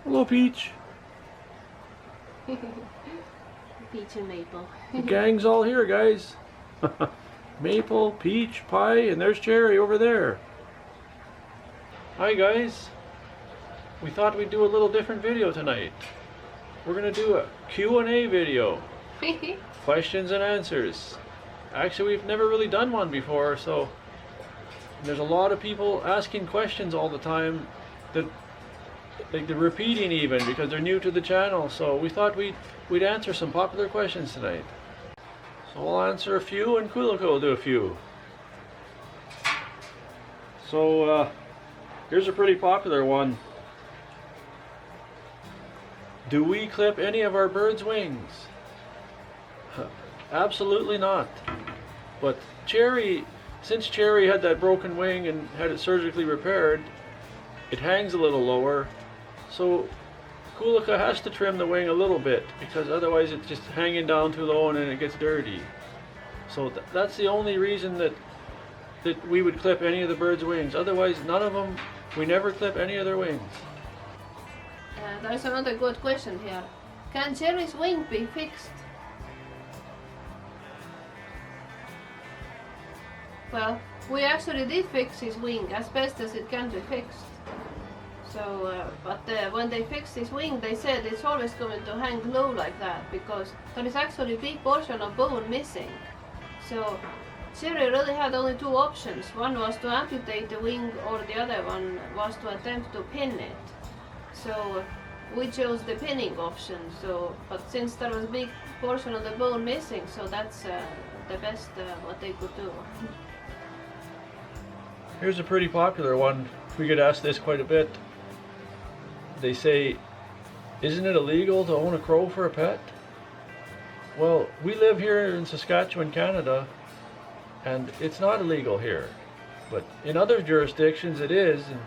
Hello, Peach. Peach and Maple. The gang's all here, guys. Maple, Peach, Pie, and there's Cherry over there. Hi, guys. We thought we'd do a little different video tonight. We're gonna do a Q&A video. Questions and answers. Actually, we've never really done one before, so there's a lot of people asking questions all the time that like they're repeating even because they're new to the channel. So we thought we'd answer some popular questions tonight. So I'll answer a few and Kulika will do a few. So here's a pretty popular one. Do we clip any of our birds' wings? Absolutely not. But Cherry, since Cherry had that broken wing and had it surgically repaired, it hangs a little lower. So Kulika has to trim the wing a little bit because otherwise it's just hanging down too low and then it gets dirty. So that's the only reason that we would clip any of the birds' wings. Otherwise, none of them, we never clip any of their wings. There's another good question here. Can Cherry's wing be fixed? Well, we actually did fix his wing as best as it can be fixed. So, but when they fixed his wing, they said it's always going to hang low like that because there is actually a big portion of bone missing. So Cherry really had only two options. One was to amputate the wing, or the other one was to attempt to pin it. So we chose the pinning option. So, but since there was a big portion of the bone missing, so that's the best what they could do. Here's a pretty popular one. We get asked this quite a bit. They say, isn't it illegal to own a crow for a pet? Well, we live here in Saskatchewan, Canada, and it's not illegal here. But in other jurisdictions it is, and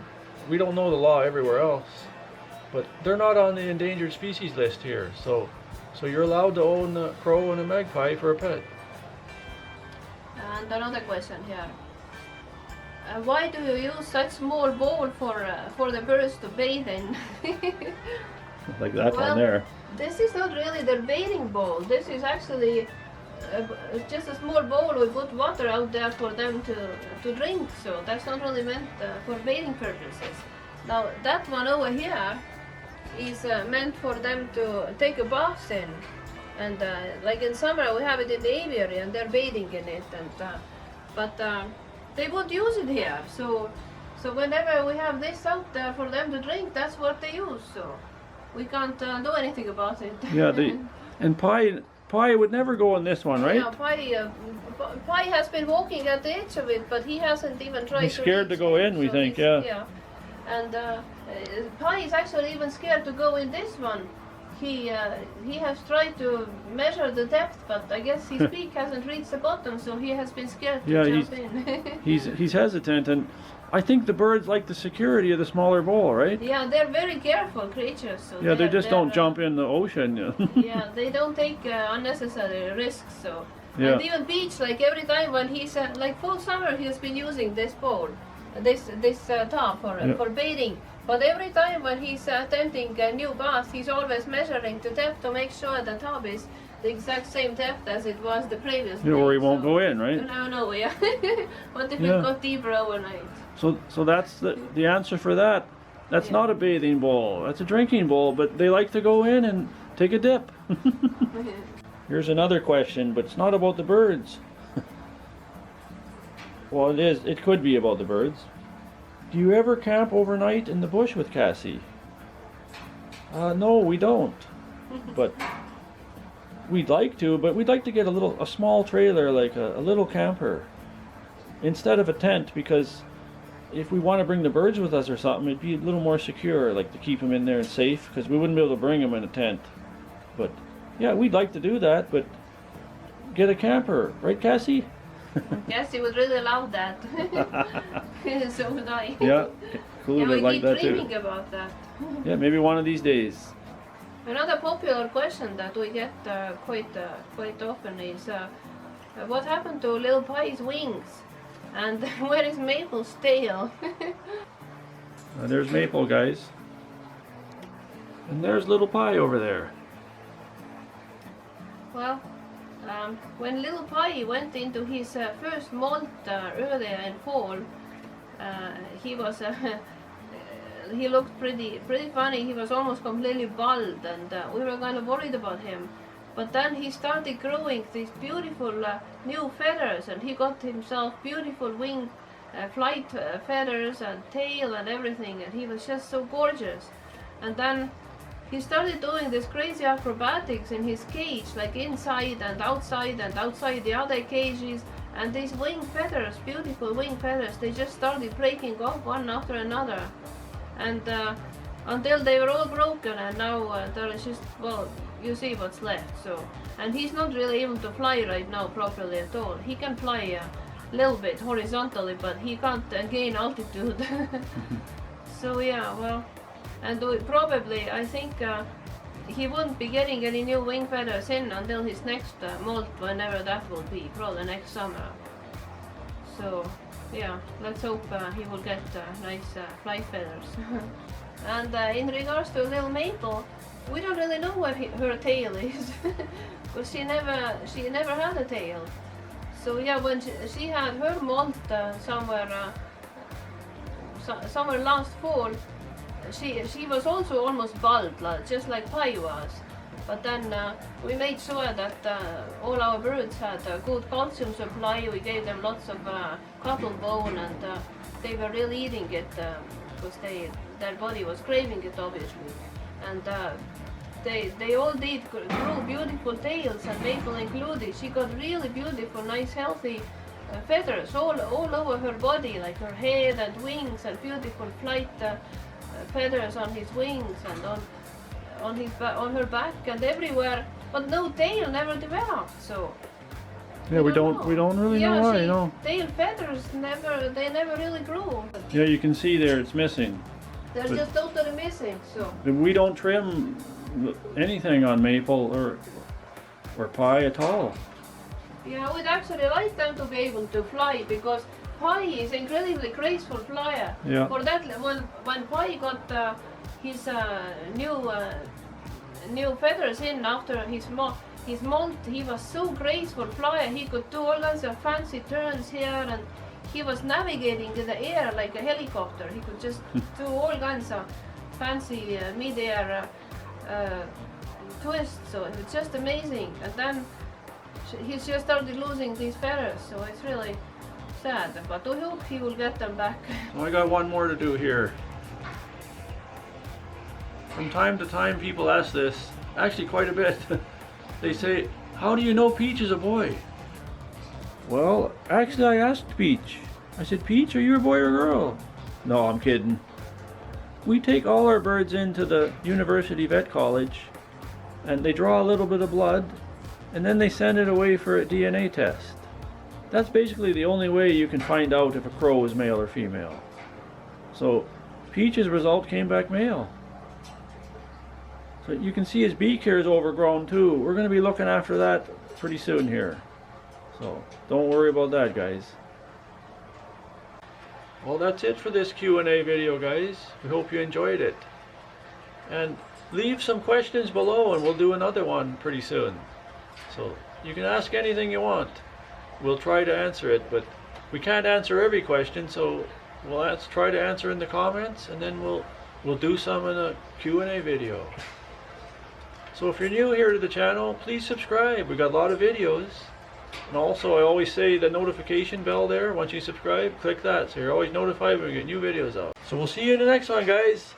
we don't know the law everywhere else. But they're not on the endangered species list here, so you're allowed to own a crow and a magpie for a pet. And another question here. Why do you use such small bowl for the birds to bathe in? Like that well, one there. This is not really their bathing bowl. This is actually just a small bowl. We put water out there for them to drink, so that's not really meant for bathing purposes. Now that one over here is meant for them to take a bath in, and like in summer we have it in the aviary and they're bathing in it, and but they would use it here. So whenever we have this out there for them to drink, that's what they use. So we can't do anything about it. Yeah, and Pie would never go on this one, right? Yeah, Pie has been walking at the edge of it, but he hasn't even tried. He's scared to go in, we think, yeah. Yeah, and Pie is actually even scared to go in this one. He has tried to measure the depth, but I guess his beak hasn't reached the bottom, so he has been scared to jump in. he's hesitant, and I think the birds like the security of the smaller bowl, right? Yeah, they're very careful creatures. So yeah, they just don't jump in the ocean. Yeah, they don't take unnecessary risks. So, yeah. And even Peach, like every time when he's like full summer, he has been using this bowl, this tub for bathing. But every time when he's attempting a new bath, he's always measuring the depth to make sure the tub is the exact same depth as it was the previous day. Or he won't go in, right? No, yeah. What if it got deeper overnight? So that's the answer for that. That's not a bathing bowl. That's a drinking bowl, but they like to go in and take a dip. Here's another question, but it's not about the birds. Well, it is. It could be about the birds. Do you ever camp overnight in the bush with Cassie? No, we don't. But we'd like to, but we'd like to get a small trailer, like a little camper, instead of a tent, because if we want to bring the birds with us or something, it'd be a little more secure, like to keep them in there and safe, because we wouldn't be able to bring them in a tent. But yeah, we'd like to do that, but get a camper, right, Cassie? Cassie would really love that. So would I. Yeah, cool. Yeah, we like keep that dreaming too. about that. Yeah, maybe one of these days. Another popular question that we get quite often is, what happened to little Pie's wings? And where is Maple's tail? There's Maple, guys. And there's little Pie over there. Well, when little Pie went into his first molt earlier in fall, he was he looked pretty funny. He was almost completely bald, and we were kind of worried about him. But then he started growing these beautiful new feathers, and he got himself beautiful wing flight feathers and tail and everything, and he was just so gorgeous. And then he started doing this crazy acrobatics in his cage, like inside and outside the other cages, and these wing feathers, beautiful wing feathers, they just started breaking off one after another, and until they were all broken, and now there is just, well, you see what's left. So, and he's not really able to fly right now properly at all. He can fly a little bit horizontally, but he can't gain altitude. So yeah, well, and probably, I think he won't be getting any new wing feathers in until his next molt, whenever that will be, probably next summer. So yeah, let's hope he will get nice flight feathers. And in regards to little Maple, we don't really know where her tail is, because she never had a tail. So yeah, when she had her molt somewhere last fall, she was also almost bald, just like Pie was. But then we made sure that all our birds had a good calcium supply. We gave them lots of cotton bone, and they were really eating it because their body was craving it, obviously. And they all grew beautiful tails, and Maple included. She got really beautiful, nice, healthy feathers all over her body, like her head and wings, and beautiful flight feathers on his wings and on her back and everywhere. But no tail never developed. So yeah, we don't really know why. No. Tail feathers never really grew. Yeah, you can see there it's missing. They're just totally missing. So we don't trim anything on Maple or Pie at all. Yeah, we'd actually like them to be able to fly, because Pie is incredibly graceful flyer. Yeah. For that, when Pie got his new feathers in after his molt, he was so graceful flyer. He could do all kinds of fancy turns here, and he was navigating in the air like a helicopter. He could just do all kinds of fancy mid-air twists. So it was just amazing. And then he just started losing these feathers. So it's really sad, but we hope he will get them back. Well, I got one more to do here. From time to time people ask this, actually quite a bit. They say, how do you know Peach is a boy? Well, actually I asked Peach. I said, Peach, are you a boy or a girl? No, I'm kidding. We take all our birds into the University Vet College, and they draw a little bit of blood, and then they send it away for a DNA test. That's basically the only way you can find out if a crow is male or female. So Peach's result came back male. So you can see his beak here is overgrown too. We're going to be looking after that pretty soon here. So don't worry about that, guys. Well, that's it for this Q&A video, guys. We hope you enjoyed it. And leave some questions below and we'll do another one pretty soon. So you can ask anything you want. We'll try to answer it, but we can't answer every question, so we'll try to answer in the comments, and then we'll do some in a Q&A video. So if you're new here to the channel, please subscribe. We got a lot of videos. And also, I always say the notification bell there, once you subscribe, click that so you're always notified when we get new videos out. So we'll see you in the next one, guys.